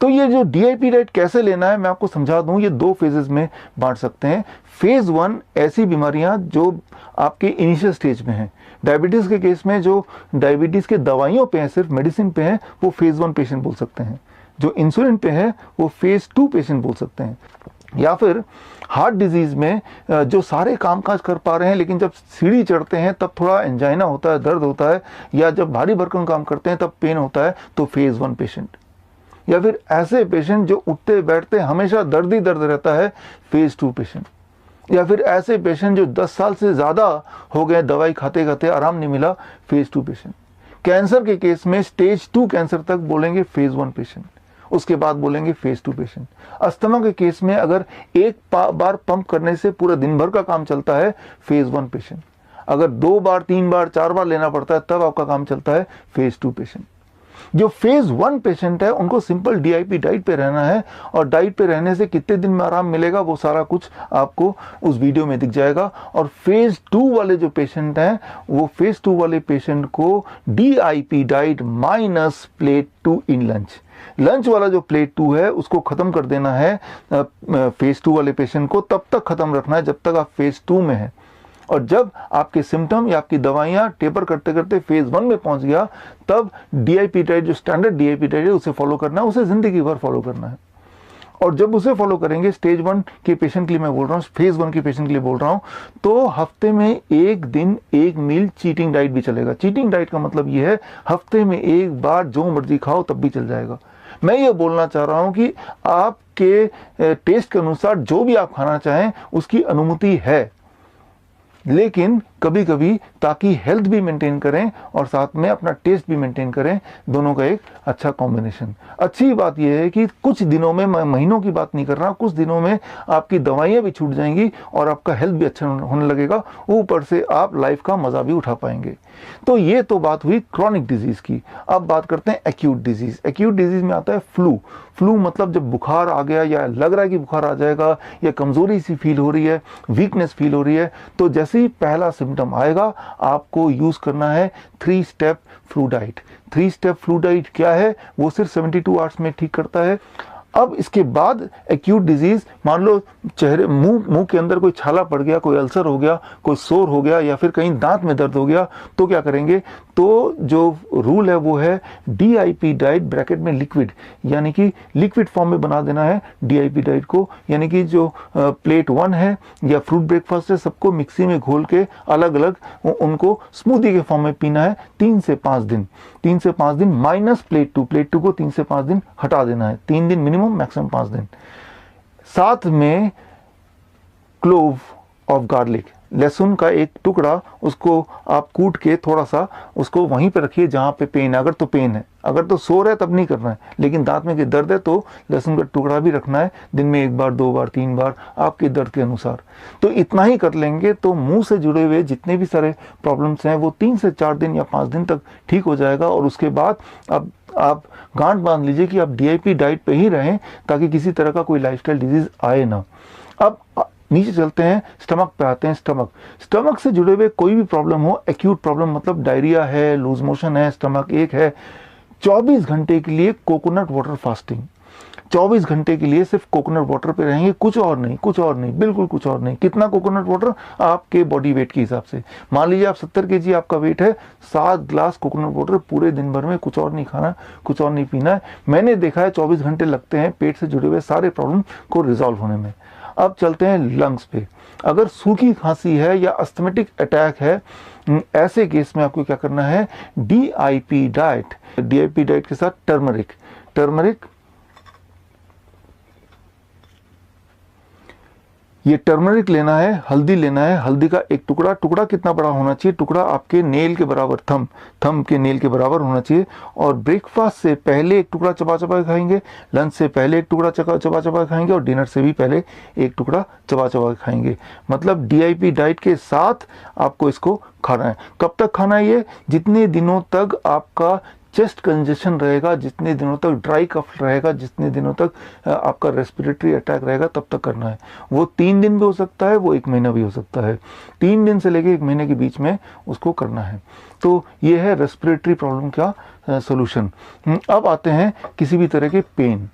तो ये जो DIP डाइट कैसे लेना है मैं आपको समझा दूं, ये 2 फेजेस में बांट सकते हैं। फेज 1 ऐसी बीमारियां जो आपके इनिशियल स्टेज में हैं। डायबिटीज के केस में जो डायबिटीज के दवाइयों पे हैं, सिर्फ मेडिसिन पे हैं, वो फेज 1 पेशेंट बोल सकते हैं। जो इंसुलिन पे है वो फेज 2 पेशेंट बोल सकते हैं। या फिर हार्ट डिजीज में जो सारे कामकाज कर पा रहे हैं लेकिन जब सीढ़ी चढ़ते हैं तब थोड़ा एंजाइना होता है, दर्द होता है, या जब भारी भरकम काम करते हैं तब पेन होता है, तो फेज 1 पेशेंट। या फिर ऐसे पेशेंट जो उठते बैठते हमेशा दर्द ही दर्द रहता है, फेज 2 पेशेंट। या फिर ऐसे पेशेंट जो 10 साल से ज़्यादा हो गए दवाई खाते खाते आराम नहीं मिला, फेज 2 पेशेंट। कैंसर के केस में स्टेज 2 कैंसर तक बोलेंगे फेज 1 पेशेंट, उसके बाद बोलेंगे फेज 2 पेशेंट। अस्थमा के केस में अगर एक बार पंप करने से पूरा दिन भर का काम चलता है, फेज 1 पेशेंट। अगर 2 बार 3 बार 4 बार लेना पड़ता है तब आपका काम चलता है, फेज 2 पेशेंट। जो फेज 1 पेशेंट है उनको सिंपल DIP डाइट पे रहना है, और डाइट पे रहने से कितने दिन में आराम मिलेगा वो सारा कुछ आपको उस वीडियो में दिख जाएगा। और फेज 2 वाले जो पेशेंट हैं वो फेज 2 वाले पेशेंट को DIP डाइट माइनस प्लेट 2 इन लंच। लंच वाला जो प्लेट 2 है उसको खत्म कर देना है फेज 2 वाले पेशेंट को, तब तक खत्म रखना है जब तक आप फेज 2 में हैं। और जब आपके सिम्टम या आपकी दवाइयां टेपर करते करते फेज 1 में पहुंच गया, तब DIP डाइट जो स्टैंडर्ड DIP डाइट है उसे फॉलो करना है, उसे जिंदगी भर फॉलो करना है। और जब उसे फॉलो करेंगे, स्टेज 1 के पेशेंट के लिए मैं बोल रहा हूँ, फेज 1 के पेशेंट के लिए बोल रहा हूँ, तो हफ्ते में एक दिन एक मील चीटिंग डाइट भी चलेगा। चीटिंग डाइट का मतलब ये है हफ्ते में एक बार जो मर्जी खाओ तब भी चल जाएगा। मैं ये बोलना चाह रहा हूँ कि आपके टेस्ट के अनुसार जो भी आप खाना चाहें उसकी अनुमति है, लेकिन कभी कभी ताकि हेल्थ भी मेंटेन करें और साथ में अपना टेस्ट भी मेंटेन करें, दोनों का एक अच्छा कॉम्बिनेशन। अच्छी बात यह है कि कुछ दिनों में, मैं महीनों की बात नहीं कर रहा, कुछ दिनों में आपकी दवाइयां भी छूट जाएंगी और आपका हेल्थ भी अच्छा होने लगेगा, ऊपर से आप लाइफ का मजा भी उठा पाएंगे। तो ये तो बात हुई क्रॉनिक डिजीज की। अब बात करते हैं एक्यूट डिजीज। एक्यूट डिजीज में आता है फ्लू। फ्लू मतलब जब बुखार आ गया या लग रहा है कि बुखार आ जाएगा, या कमजोरी सी फील हो रही है, वीकनेस फील हो रही है, तो जैसे ही पहला सिम्टम आएगा आपको यूज करना है 3 step flu diet. 3 step flu diet क्या है? वो सिर्फ 72 आवर्स में ठीक करता है। अब इसके बाद एक्यूट डिजीज, मान लो चेहरे मुंह के अंदर कोई छाला पड़ गया, कोई अल्सर हो गया, कोई सोर हो गया, या फिर कहीं दांत में दर्द हो गया, तो क्या करेंगे? तो जो रूल है वो है DIP डाइट ब्रैकेट में लिक्विड, यानी कि लिक्विड फॉर्म में बना देना है DIP डाइट को। यानी कि जो प्लेट 1 है या फ्रूट ब्रेकफास्ट है, सबको मिक्सी में घोल के अलग अलग उनको स्मूदी के फॉर्म में पीना है 3 से 5 दिन। 3 से 5 दिन माइनस प्लेट 2। प्लेट 2 को 3 से 5 दिन हटा देना है, 3 दिन मिनिमम, मैक्सिमम 5 दिन। साथ में क्लोव ऑफ गार्लिक, लहसुन का एक टुकड़ा, उसको आप कूट के थोड़ा सा उसको वहीं पे रखिए जहां पे पेन है। अगर तो पेन है, अगर तो सो रहा है तब नहीं करना है, लेकिन दांत में दर्द है तो लहसुन का टुकड़ा भी रखना है, दिन में 1 बार 2 बार 3 बार आपके दर्द के अनुसार। तो इतना ही कर लेंगे तो मुंह से जुड़े हुए जितने भी सारे प्रॉब्लम्स हैं वो 3 से 4 दिन या 5 दिन तक ठीक हो जाएगा। और उसके बाद अब आप गांठ बांध लीजिए कि आप DIP डाइट पे ही रहें ताकि किसी तरह का कोई लाइफस्टाइल डिजीज आए ना। अब नीचे चलते हैं, स्टमक पे आते हैं। स्टमक से जुड़े हुए कोई भी प्रॉब्लम हो, एक्यूट प्रॉब्लम मतलब डायरिया है, लूज मोशन है, स्टमक एक है, 24 घंटे के लिए कोकोनट वाटर फास्टिंग। 24 घंटे के लिए सिर्फ कोकोनट वाटर पे रहेंगे, कुछ और नहीं, कुछ और नहीं, बिल्कुल कुछ और नहीं। कितना कोकोनट वाटर? आपके बॉडी वेट के हिसाब से। मान लीजिए आप 70 kg आपका वेट है, 7 ग्लास कोकोनट वाटर पूरे दिन भर में, कुछ और नहीं खाना, कुछ और नहीं पीना है। मैंने देखा है 24 घंटे लगते हैं पेट से जुड़े हुए सारे प्रॉब्लम को रिजॉल्व होने में। अब चलते हैं लंग्स पे। अगर सूखी खांसी है या अस्थमेटिक अटैक है, ऐसे केस में आपको क्या करना है? DIP डाइट के साथ टर्मरिक, ये टर्मरिक लेना है, हल्दी लेना है। हल्दी का एक टुकड़ा कितना बड़ा होना चाहिए? टुकड़ा आपके नेल के बराबर, थंब के नेल के बराबर होना चाहिए। और ब्रेकफास्ट से पहले एक टुकड़ा चबा चबा खाएंगे, लंच से पहले एक टुकड़ा चबा चबा खाएंगे, और डिनर से भी पहले एक टुकड़ा चबा चबा खाएंगे। मतलब DIP डाइट के साथ आपको इसको खाना है। कब तक खाना है ये? जितने दिनों तक आपका चेस्ट कंजेशन रहेगा, जितने दिनों तक ड्राई कफ रहेगा, जितने दिनों तक आपका रेस्पिरेटरी अटैक रहेगा, तब तक करना है। वो 3 दिन भी हो सकता है, वो 1 महीना भी हो सकता है। 3 दिन से लेकर 1 महीने के बीच में उसको करना है। तो ये है रेस्पिरेटरी प्रॉब्लम का सोल्यूशन। अब आते हैं किसी भी तरह के पेन।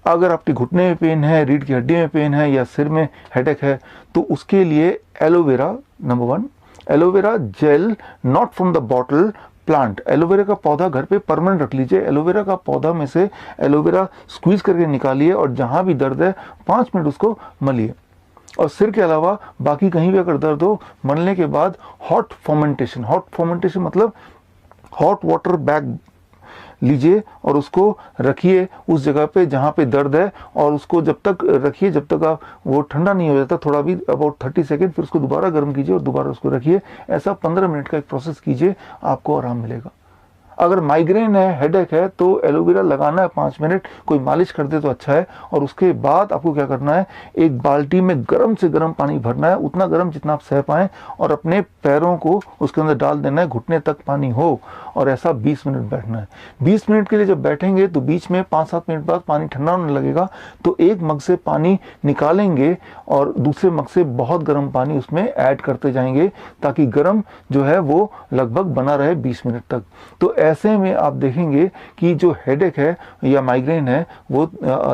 अगर आपके घुटने में पेन है, रीढ़ की हड्डी में पेन है या सिर में हेडेक है तो उसके लिए aloe vera number 1, aloe vera gel not from the bottle, plant. Aloe vera का पौधा घर पे परमानेंट रख लीजिए। एलोवेरा का पौधा में से एलोवेरा स्क्वीज करके निकालिए और जहां भी दर्द है 5 मिनट उसको मलिए। और सिर के अलावा बाकी कहीं भी अगर दर्द हो, मलने के बाद हॉट फर्मेंटेशन मतलब हॉट वाटर बैग लीजिए और उसको रखिए उस जगह पे जहाँ पे दर्द है, और उसको जब तक रखिए जब तक आप वो ठंडा नहीं हो जाता, थोड़ा भी अबाउट 30 सेकेंड, फिर उसको दोबारा गर्म कीजिए और दोबारा उसको रखिए। ऐसा 15 मिनट का एक प्रोसेस कीजिए, आपको आराम मिलेगा। अगर माइग्रेन है, हेडेक है तो एलोवेरा लगाना है 5 मिनट, कोई मालिश कर दे तो अच्छा है। और उसके बाद आपको क्या करना है, एक बाल्टी में गर्म से गर्म पानी भरना है, उतना गर्म जितना आप सह पाएं, और अपने पैरों को उसके अंदर डाल देना है, घुटने तक पानी हो, और ऐसा 20 मिनट बैठना है। 20 मिनट के लिए जब बैठेंगे तो बीच में 5-7 मिनट बाद पानी ठंडा होने लगेगा, तो एक मग से पानी निकालेंगे और दूसरे मग से बहुत गर्म पानी उसमें ऐड करते जाएंगे, ताकि गर्म जो है वो लगभग बना रहे 20 मिनट तक। तो ऐसे में आप देखेंगे कि जो हेडेक है या माइग्रेन है वो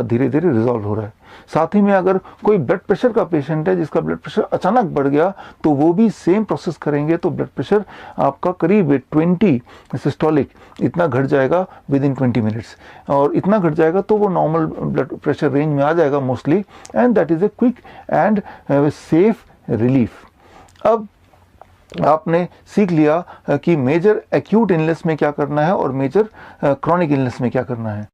धीरे धीरे रिजॉल्व हो रहा है। साथ ही में अगर कोई ब्लड प्रेशर का पेशेंट है जिसका ब्लड प्रेशर अचानक बढ़ गया, तो वो भी सेम प्रोसेस करेंगे, तो ब्लड प्रेशर आपका करीब 20 सिस्टोलिक इतना घट जाएगा विद इन 20 मिनट्स, और इतना घट जाएगा तो वो नॉर्मल ब्लड प्रेशर रेंज में आ जाएगा mostly, and that is a quick and safe relief. अब आपने सीख लिया कि मेजर एक्यूट इलनेस में क्या करना है और मेजर क्रॉनिक इलनेस में क्या करना है।